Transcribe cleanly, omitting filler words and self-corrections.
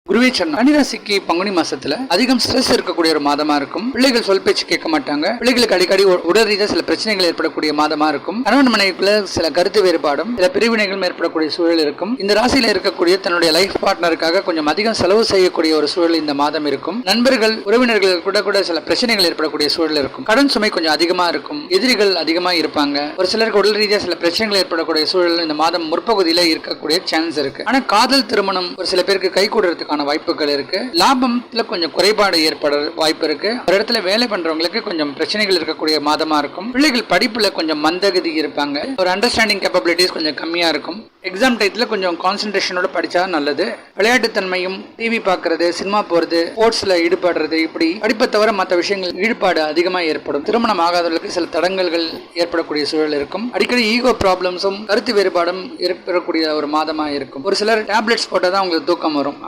குருவே சரணம். கன்னிராசிக்கு பங்குனி மாசத்துல அதிகம் ஸ்ட்ரெஸ் இருக்கக்கூடிய ஒரு மாதமா இருக்கும். பிள்ளைகள் சொல் பேச்சு கேட்க மாட்டாங்க. பிள்ளைகளுக்கு அடிக்கடி உடல் ரீதியா சில பிரச்சனைகள் ஏற்படக்கூடிய மாதமா இருக்கும். கணவன் மனைவிக்குள்ள சில கருத்து வேறுபாடும் சில பிரிவினைகளும் ஏற்படக்கூடிய சூழல் இருக்கும். இந்த ராசியில இருக்கக்கூடிய தன்னுடைய லைஃப் பார்ட்னருக்காக கொஞ்சம் அதிகம் செலவு செய்யக்கூடிய ஒரு சூழல் இந்த மாதம் இருக்கும். நண்பர்கள் உறவினர்கள் கூட சில பிரச்சனைகள் ஏற்படக்கூடிய சூழல் இருக்கும். கடன் சுமை கொஞ்சம் அதிகமா இருக்கும். எதிரிகள் அதிகமா இருப்பாங்க. ஒரு சிலருக்கு உடல் ரீதியா சில பிரச்சனைகள் ஏற்படக்கூடிய சூழல் இந்த மாதம் முற்பகுதியில இருக்கக்கூடிய சான்ஸ் இருக்கு. ஆனா காதல் திருமணம் ஒரு சில பேருக்கு கை கூடுறதுக்கான வாய்ப்புகள் இருக்கு. லாபத்துல கொஞ்சம் குறைபாடு ஏற்பட வாய்ப்பு இருக்கு. ஒரு இடத்துல வேலை பண்றவங்களுக்கு கொஞ்சம் பிரச்சனைகள் இருக்கக்கூடிய மாதமா இருக்கும். பிள்ளைகள் படிப்புல கொஞ்சம் மந்தகதி இருப்பாங்க. ஒரு அண்டர்ஸ்டாண்டிங் கேப்பபிலிட்டிஸ் கொஞ்சம் கம்மியா இருக்கும். எக்ஸாம் டைத்துல கொஞ்சம் கான்சென்ட்ரேஷனோட படிச்சா நல்லது. விளையாட்டுத்தன்மையும் டிவி பார்க்கறது, சினிமா போறது, ஸ்போர்ட்ஸ்ல ஈடுபடுறது, இப்படி படிப்பை தவிர மற்ற விஷயங்கள் ஈடுபாடு அதிகமா ஏற்படும். திருமணம் ஆகாதவர்களுக்கு சில தடங்கல்கள் ஏற்படக்கூடிய சூழல் இருக்கும். அடிக்கடி ஈகோ ப்ராப்ளம்ஸும் கருத்து வேறுபாடும் ஏற்படக்கூடிய ஒரு மாதமா இருக்கும். ஒரு சிலர் டேப்லெட்ஸ் போட்டாதான் உங்களுக்கு தூக்கம் வரும்.